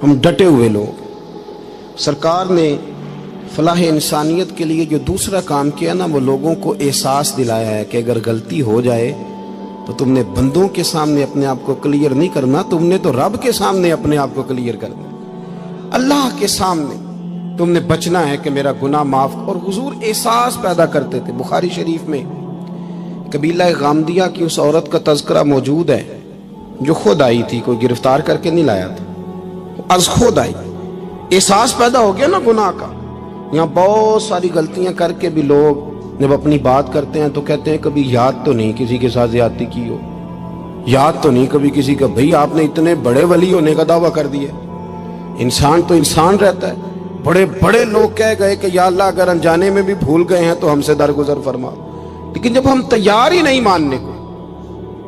ہم ڈٹے ہوئے لوگ. سرکار نے فلاح انسانیت کے لیے جو دوسرا کام کیا نا، وہ لوگوں کو احساس دلایا ہے کہ اگر غلطی ہو جائے تو تم نے بندوں کے سامنے اپنے آپ کو کلیئر نہیں کرنا، تم نے تو رب کے سامنے اپنے آپ کو کلیئر کرنا، اللہ کے سامنے تم نے بچنا ہے کہ میرا گناہ معاف. اور حضور احساس پیدا کرتے تھے. بخاری شریف میں قبیلہ غامدیہ کی اس عورت کا تذکرہ موجود ہے جو خود آئی تھی، کوئی گرفتار کر کے نہیں لایا تھا، از خود آئی. احساس پیدا ہو گیا نا گناہ کا. یہاں بہت ساری غلطیاں کر کے بھی لوگ جب اپنی بات کرتے ہیں تو کہتے ہیں کبھی یاد تو نہیں کسی کے ساتھ زیادتی کی ہو، یاد تو نہیں کبھی کسی کا. بھئی آپ نے اتنے بڑے ولی ہونے کا دعویٰ کر دیا. انسان تو انسان رہتا ہے. بڑے بڑے لوگ کہہ گئے کہ یا اللہ اگر انجانے میں بھی بھول گئے ہیں تو ہم سے درگزر فرما. لیکن جب ہم تیار ہی نہیں ماننے کو.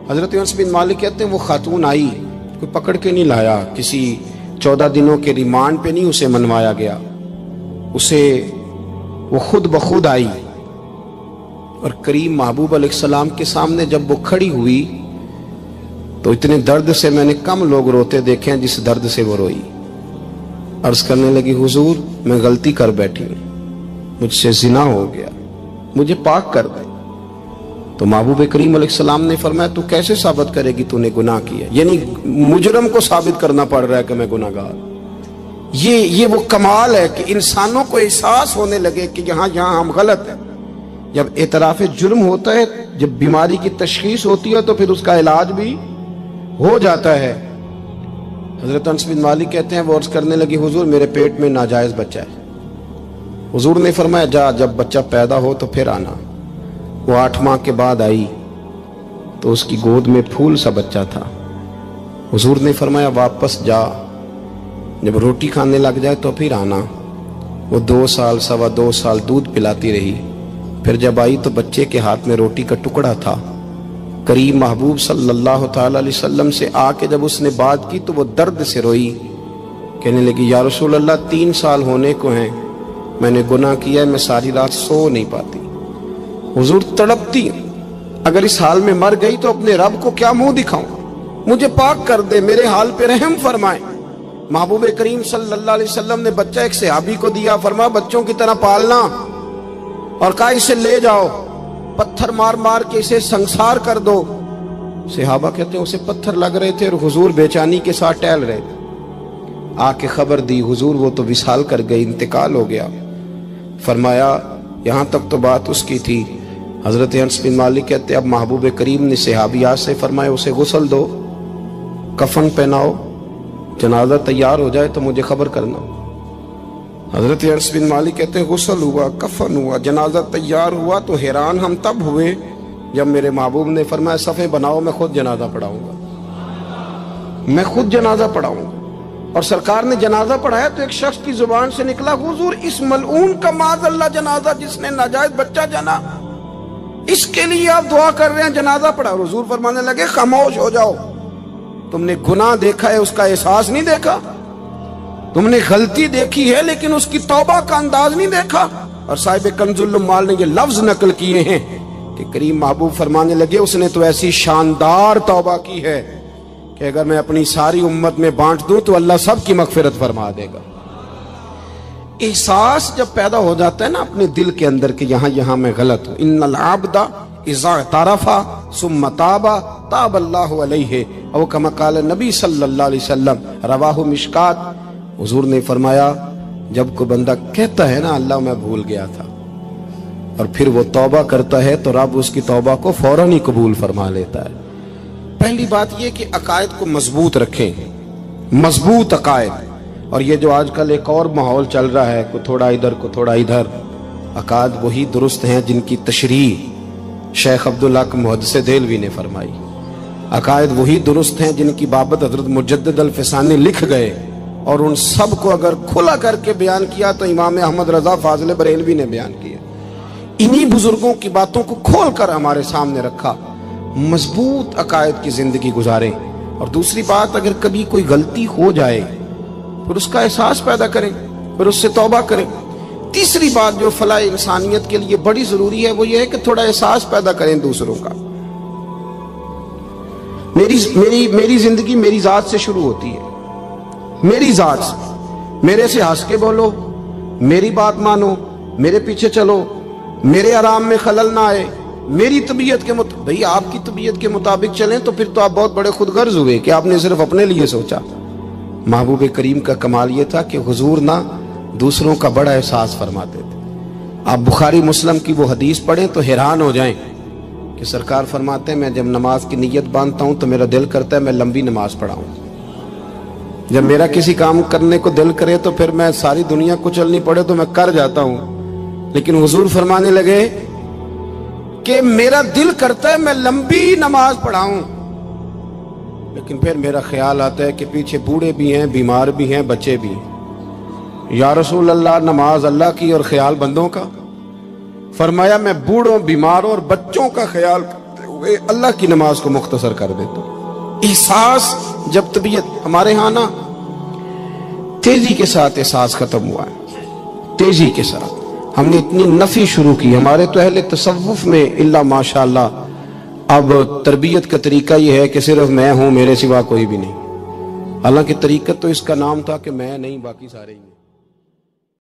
حضرت انس بن مالک کہتے ہیں وہ خاتون آئی، کوئی پکڑ کے نہیں لایا، کسی 14 دنوں کے ریمانڈ پہ نہیں اسے منوایا گیا، اسے وہ خود بخود آئی. اور کریم محبوب علیہ السلام کے سامنے جب وہ کھڑی ہوئی تو اتنے درد سے میں نے کم لوگ روتے دیکھے ہیں جس درد سے وہ روئی. عرض کرنے لگی حضور میں غلطی کر بیٹھی ہوں، مجھ سے زنا ہو گیا، مجھے پاک کر دے. تو محبوب کریم علیہ السلام نے فرمایا تو کیسے ثابت کرے گی تو نے گناہ کیا؟ یعنی مجرم کو ثابت کرنا پڑ رہا ہے کہ میں گناہ گار. یہ وہ کمال ہے کہ انسانوں کو احساس ہونے لگے کہ یہاں ہم غلط ہیں. جب اعتراف جرم ہوتا ہے، جب بیماری کی تشخیص ہوتی ہے تو پھر اس کا علاج بھی ہو جاتا ہے. حضرت انس بن مالک کہتے ہیں وہ عرض کرنے لگی حضور میرے پیٹ میں ناجائز بچہ ہے. حضور نے فرمایا جا جب بچہ پیدا ہو تو پھر آنا. وہ 8 ماہ کے بعد آئی تو اس کی گود میں پھول سا بچہ تھا. حضور نے فرمایا واپس جا، جب روٹی کھانے لگ جائے تو پھر آنا. وہ 2 سال 2.25 سال دودھ پلاتی رہی. پھر جب آئی تو بچے کے ہاتھ میں روٹی کا ٹکڑا تھا. کریم محبوب صلی اللہ تعالی علیہ وسلم سے آ کے جب اس نے بات کی تو وہ درد سے روئی، کہنے لگی یا رسول اللہ 3 سال ہونے کو ہیں، میں نے گناہ کیا ہے، میں ساری رات سو نہیں پاتی. حضور تڑپتی اگر اس حال میں مر گئی تو اپنے رب کو کیا منہ دکھاؤں، مجھے پاک کر دے، میرے حال پہ رحم فرمائے. محبوب کریم صلی اللہ علیہ وسلم نے بچہ ایک صحابی کو دیا، فرمایا بچوں کی طرح پالنا، اور کہا اسے لے جاؤ، پتھر مار مار کے اسے سنسار کر دو. صحابہ کہتے ہیں اسے پتھر لگ رہے تھے اور حضور بے چینی کے ساتھ ٹہل رہے تھے. آ کے خبر دی حضور وہ تو وصال کر گئی، انتقال ہو گیا. فرمایا یہاں تک تو بات اس کی تھی. حضرت انس بن مالک کہتے اب محبوب کریم نے صحابیات سے فرمایا اسے غسل دو، کفن پہناؤ، جنازہ تیار ہو جائے تو مجھے خبر کرنا. حضرت انس بن مالک کہتے ہیں غسل ہوا، کفن ہوا، جنازہ تیار ہوا تو حیران ہم تب ہوئے جب میرے محبوب نے فرمایا صفے بناؤ، میں خود جنازہ پڑھاؤں گا، میں خود جنازہ پڑھاؤں گا. اور سرکار نے جنازہ پڑھایا تو ایک شخص کی زبان سے نکلا حضور اس ملعون کا معاذ اللہ جنازہ جس نے ناجائز بچہ جنا، اس کے لیے آپ دعا کر رہے ہیں، جنازہ پڑھا. حضور فرمانے لگے خاموش ہو جاؤ، تم نے گناہ دیکھا ہے اس کا احساس نہیں دیکھا، تم نے غلطی دیکھی ہے لیکن اس کی توبہ کا انداز نہیں دیکھا. اور صاحب کنز العمال نے یہ لفظ نقل کیے ہیں کہ کریم محبوب فرمانے لگے اس نے تو ایسی شاندار توبہ کی ہے کہ اگر میں اپنی ساری امت میں بانٹ دوں تو اللہ سب کی مغفرت فرما دے گا. احساس جب پیدا ہو جاتا ہے نا اپنے دل کے اندر کہ یہاں میں غلط ہوں. ان العبد اذا اعترف ثم تاب تاب اللہ علیہ او کما قال نبی صلی اللہ علیہ وسلم، رواہ مشکات. حضور نے فرمایا جب کوئی بندہ کہتا ہے نا اللہ میں بھول گیا تھا اور پھر وہ توبہ کرتا ہے تو رب اس کی توبہ کو فوراً ہی قبول فرما لیتا ہے. پہلی بات یہ کہ عقائد کو مضبوط رکھیں، مضبوط عقائد. اور یہ جو آج کل ایک اور ماحول چل رہا ہے، کوئی تھوڑا ادھر کو تھوڑا ادھر، عقائد وہی درست ہیں جن کی تشریح شیخ عبدالحق محدث دہلوی نے فرمائی. عقائد وہی درست ہیں جن کی بابت حضرت مجدد الفسانی لکھ گئے، اور ان سب کو اگر کھلا کر کے بیان کیا تو امام احمد رضا فاضل بریلوی نے بیان کیا. انہی بزرگوں کی باتوں کو کھول کر ہمارے سامنے رکھا. مضبوط عقائد کی زندگی گزاریں. اور دوسری بات اگر کبھی کوئی غلطی ہو جائے پھر اس کا احساس پیدا کریں، پھر اس سے توبہ کریں. تیسری بات جو فلاح انسانیت کے لیے بڑی ضروری ہے وہ یہ ہے کہ تھوڑا احساس پیدا کریں دوسروں کا. میری زندگی میری ذات سے شروع ہوتی ہے. میری ذات سے، میرے سے ہنس کے بولو، میری بات مانو، میرے پیچھے چلو، میرے آرام میں خلل نہ آئے، میری طبیعت کے مطابق۔ بھئی آپ کی طبیعت کے مطابق چلیں تو پھر تو آپ بہت بڑے خود غرض ہوئے کہ آپ نے صرف اپنے لیے سوچا۔ محبوب کریم کا کمال یہ تھا کہ حضور نہ دوسروں کا بڑا احساس فرماتے تھے۔ آپ بخاری مسلم کی وہ حدیث پڑھیں تو حیران ہو جائیں کہ سرکار فرماتے ہیں میں جب نماز کی نیت باندھتا ہوں تو میرا دل کرتا ہے میں لمبی نماز پڑھاؤں۔ جب میرا کسی کام کرنے کو دل کرے تو پھر میں ساری دنیا کچلنی پڑے تو میں کر جاتا ہوں، لیکن حضور فرمانے لگے کہ میرا دل کرتا ہے میں لمبی نماز پڑھاؤں، لیکن پھر میرا خیال آتا ہے کہ پیچھے بوڑھے بھی ہیں، بیمار بھی ہیں، بچے بھی ہیں۔ یا رسول اللہ، نماز اللہ کی اور خیال بندوں کا؟ فرمایا میں بوڑھوں، بیماروں اور بچوں کا خیال کرتے ہوئے اللہ کی نماز کو مختصر کر دیتا ہوں۔ احساس جب طبیعت ہمارے ہاں نا تیزی کے ساتھ احساس ختم ہوا ہے، تیزی کے ساتھ ہم نے اتنی نفی شروع کی۔ ہمارے تو اہل تصوف میں اللہ ماشاءاللہ اب تربیت کا طریقہ یہ ہے کہ صرف میں ہوں، میرے سوا کوئی بھی نہیں، حالانکہ طریقت تو اس کا نام تھا کہ میں نہیں باقی سارے ہی۔